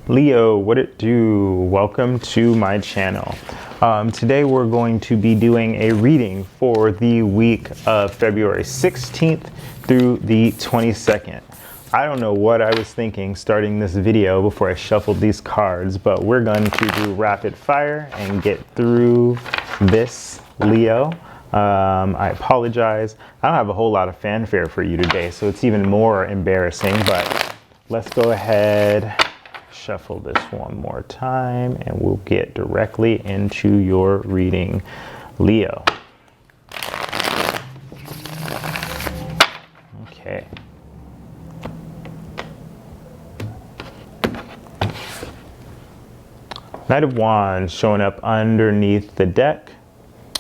Leo, what it do? Welcome to my channel. Today we're going to be doing a reading for the week of February 16th through the 22nd. I don't know what I was thinking starting this video before I shuffled these cards, but we're going to do rapid fire and get through this, Leo. I apologize. I don't have a whole lot of fanfare for you today, so it's even more embarrassing, but let's go ahead, shuffle this one more time, and we'll get directly into your reading, Leo. Okay. Knight of Wands showing up underneath the deck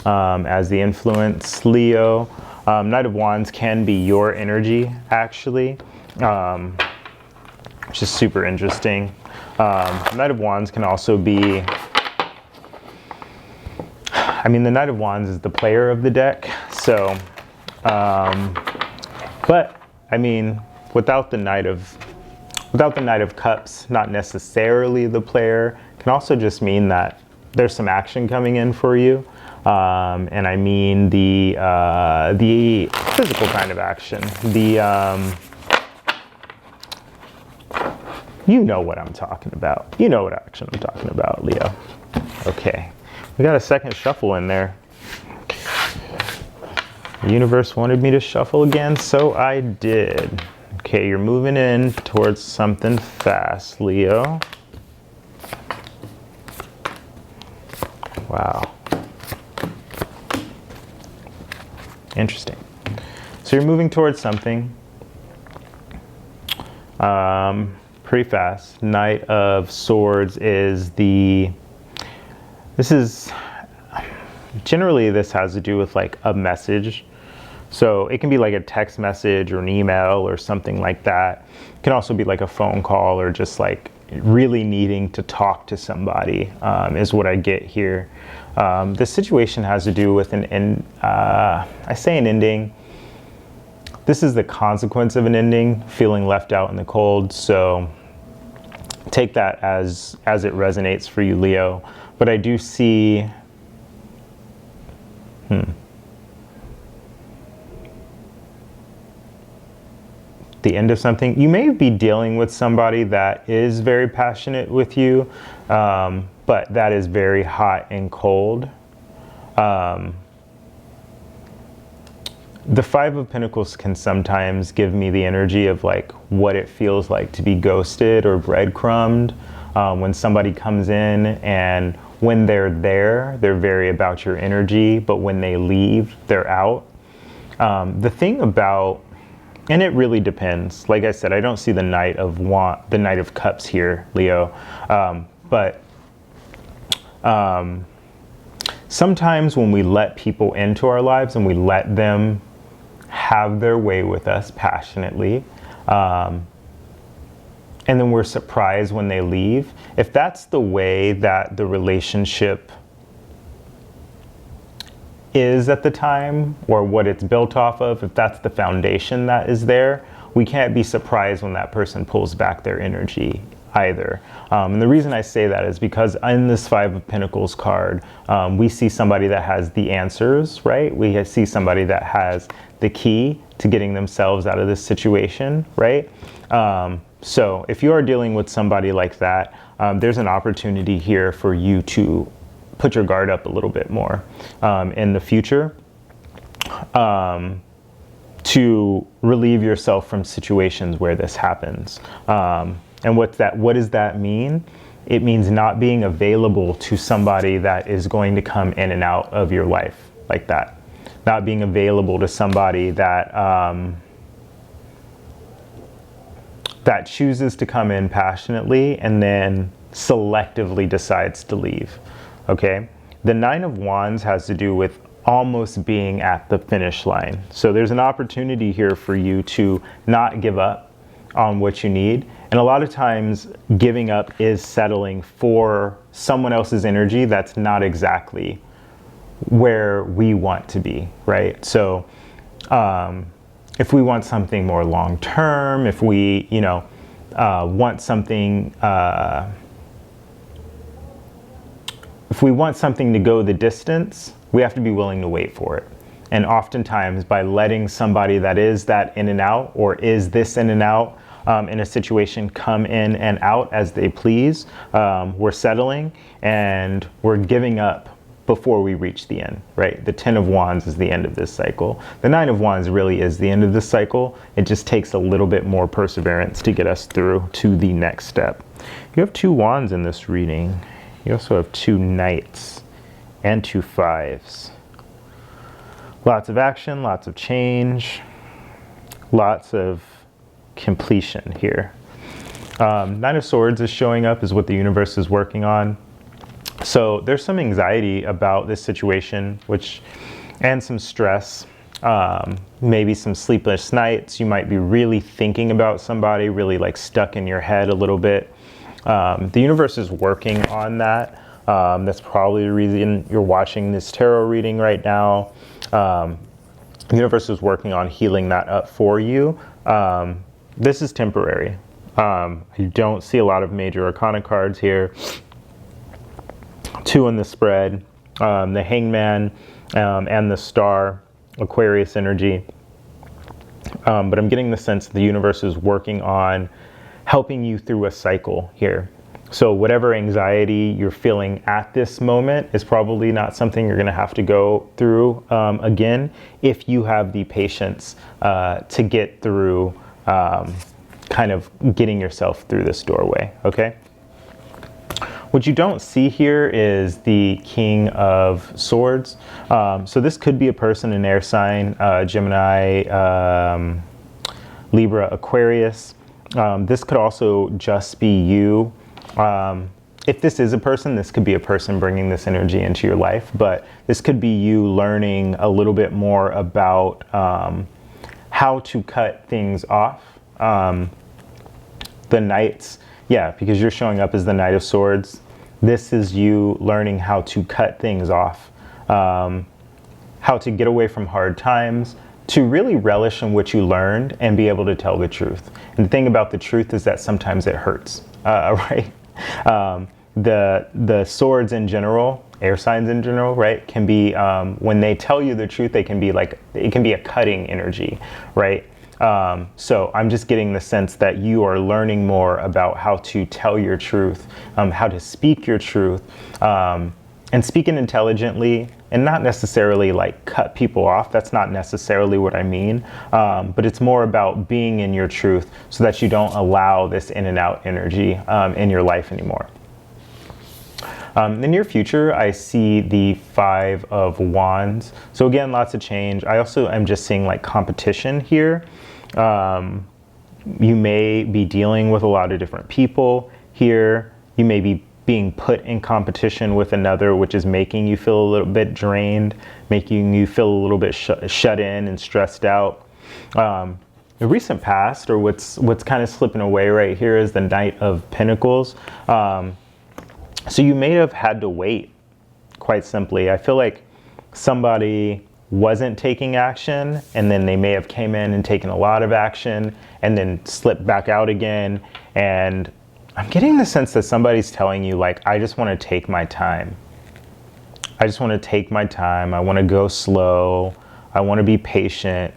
as the influence, Leo. Knight of Wands can be your energy, actually, which is super interesting. Knight of Wands can also be, I mean, the Knight of Wands is the player of the deck, so, but, I mean, without the Knight of Cups, not necessarily the player, can also just mean that there's some action coming in for you, and I mean the physical kind of action, you know what I'm talking about. You know what action I'm talking about, Leo. Okay, we got a second shuffle in there. The universe wanted me to shuffle again, so I did. Okay, you're moving in towards something fast, Leo. Wow. Interesting. So you're moving towards something. Pretty fast. Knight of Swords is generally this has to do with like a message. So it can be like a text message or an email or something like that. It can also be like a phone call or just like really needing to talk to somebody, is what I get here. This situation has to do with I say an ending. This is the consequence of an ending, feeling left out in the cold. So take that as it resonates for you, Leo. But I do see, the end of something. You may be dealing with somebody that is very passionate with you, but that is very hot and cold. The Five of Pentacles can sometimes give me the energy of like what it feels like to be ghosted or breadcrumbed, when somebody comes in and when they're there, they're very about your energy, but when they leave, they're out. The thing about, and it really depends. Like I said, I don't see the Knight of Cups here, Leo, but sometimes when we let people into our lives and we let them have their way with us passionately, and then we're surprised when they leave, if that's the way that the relationship is at the time, or what it's built off of, if that's the foundation that is there, we can't be surprised when that person pulls back their energy either. And the reason I say that is because in this Five of Pentacles card, we see somebody that has the answers, right? We see somebody that has the key to getting themselves out of this situation, right? So if you are dealing with somebody like that, there's an opportunity here for you to put your guard up a little bit more in the future, to relieve yourself from situations where this happens. And what does that mean? It means not being available to somebody that is going to come in and out of your life like that. Not being available to somebody that that chooses to come in passionately and then selectively decides to leave. Okay? The Nine of Wands has to do with almost being at the finish line. So there's an opportunity here for you to not give up on what you need. And a lot of times giving up is settling for someone else's energy that's not exactly where we want to be, right? So if we want something more long-term, if we, want something, if we want something to go the distance, we have to be willing to wait for it. And oftentimes by letting somebody that is that in and out, or is this in and out, in a situation come in and out as they please, we're settling and we're giving up before we reach the end, right? The 10 of Wands is the end of this cycle. The 9 of Wands really is the end of this cycle. It just takes a little bit more perseverance to get us through to the next step. You have 2 Wands in this reading. You also have 2 Knights and 2 Fives. Lots of action, lots of change, lots of completion here. 9 of Swords is showing up as what the universe is working on. So there's some anxiety about this situation, and some stress, maybe some sleepless nights. You might be really thinking about somebody, really like stuck in your head a little bit. The universe is working on that. That's probably the reason you're watching this tarot reading right now. The universe is working on healing that up for you. This is temporary. You don't see a lot of major arcana cards here. 2 in the spread, the Hangman and the Star, Aquarius energy. But I'm getting the sense that the universe is working on helping you through a cycle here. So whatever anxiety you're feeling at this moment is probably not something you're going to have to go through again, if you have the patience to get through kind of getting yourself through this doorway, okay? What you don't see here is the King of Swords. So this could be a person, an air sign, Gemini, Libra, Aquarius. This could also just be you. If this is a person, this could be a person bringing this energy into your life, but this could be you learning a little bit more about how to cut things off. The Knights, yeah, because you're showing up as the Knight of Swords. This is you learning how to cut things off, how to get away from hard times, to really relish in what you learned and be able to tell the truth. And the thing about the truth is that sometimes it hurts, right? The swords in general, air signs in general, right, can be, when they tell you the truth, they can be like, it can be a cutting energy, right? So I'm just getting the sense that you are learning more about how to tell your truth, how to speak your truth, and speak it intelligently, and not necessarily like cut people off. That's not necessarily what I mean. But it's more about being in your truth so that you don't allow this in and out energy in your life anymore. In the near future, I see the 5 of Wands. So again, lots of change. I also am just seeing like competition here. You may be dealing with a lot of different people here. You may be being put in competition with another, which is making you feel a little bit drained, making you feel a little bit shut in and stressed out. The recent past, or what's kind of slipping away right here, is the Knight of Pentacles. So you may have had to wait, quite simply. I feel like somebody wasn't taking action, and then they may have came in and taken a lot of action and then slipped back out again. And I'm getting the sense that somebody's telling you, like, I just want to take my time. I just want to take my time. I want to go slow. I want to be patient,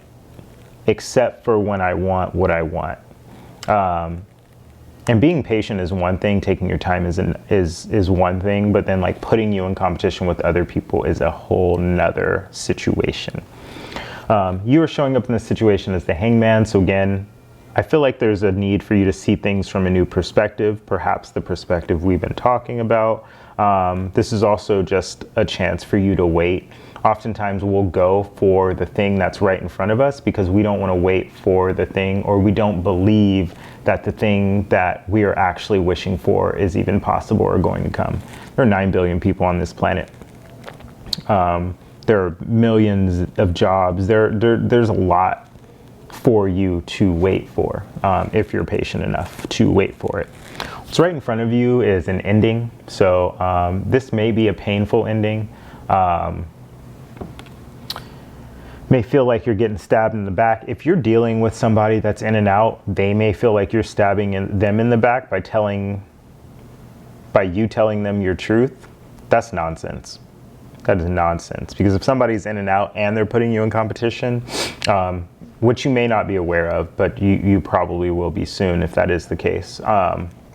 except for when I want what I want. And being patient is one thing, taking your time is one thing, but then like putting you in competition with other people is a whole nother situation. You are showing up in this situation as the Hangman, so again, I feel like there's a need for you to see things from a new perspective, perhaps the perspective we've been talking about. This is also just a chance for you to wait. Oftentimes we'll go for the thing that's right in front of us because we don't want to wait for the thing, or we don't believe that the thing that we are actually wishing for is even possible or going to come. There are 9 billion people on this planet. There are millions of jobs. There's a lot for you to wait for, if you're patient enough to wait for it. What's right in front of you is an ending. So this may be a painful ending. may feel like you're getting stabbed in the back. If you're dealing with somebody that's in and out, they may feel like you're stabbing them in the back by you telling them your truth. That's nonsense. That is nonsense. Because if somebody's in and out and they're putting you in competition, which you may not be aware of, but you probably will be soon if that is the case,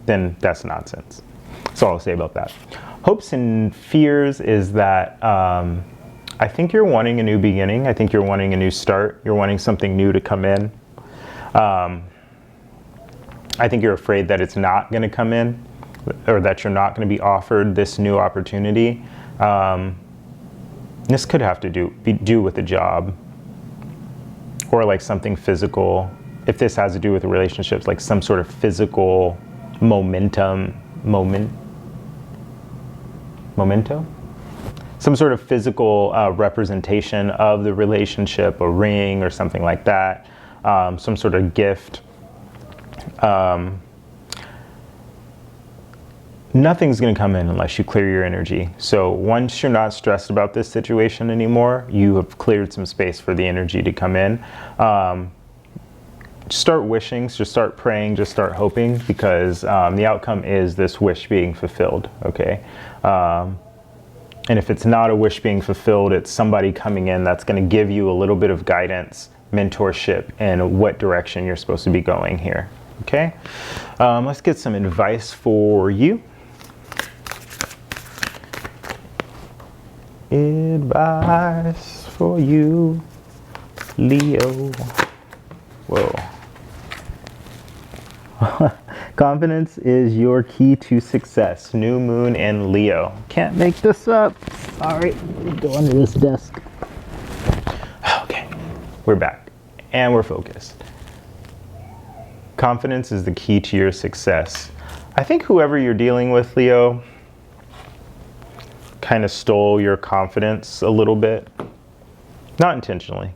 then that's nonsense. That's all I'll say about that. Hopes and fears is that I think you're wanting a new beginning. I think you're wanting a new start. You're wanting something new to come in. I think you're afraid that it's not going to come in, or that you're not going to be offered this new opportunity. This could have to do with a job, or like something physical. If this has to do with relationships, like some sort of physical memento? Some sort of physical representation of the relationship, a ring or something like that, some sort of gift. Nothing's going to come in unless you clear your energy. So once you're not stressed about this situation anymore, you have cleared some space for the energy to come in. Start wishing, just start praying, just start hoping, because the outcome is this wish being fulfilled, okay? And if it's not a wish being fulfilled, it's somebody coming in that's going to give you a little bit of guidance, mentorship, and what direction you're supposed to be going here, okay? Let's get some advice for you. Advice for you, Leo. Whoa. Confidence is your key to success. New moon in Leo. Can't make this up. Sorry. Go under this desk. Okay. We're back. And we're focused. Confidence is the key to your success. I think whoever you're dealing with, Leo, kind of stole your confidence a little bit. Not intentionally.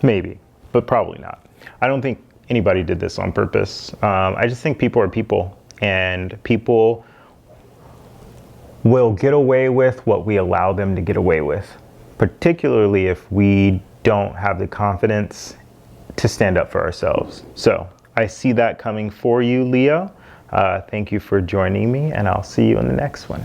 Maybe, but probably not. I don't think anybody did this on purpose. I just think people are people, and people will get away with what we allow them to get away with, particularly if we don't have the confidence to stand up for ourselves. So I see that coming for you, Leo. Thank you for joining me, and I'll see you in the next one.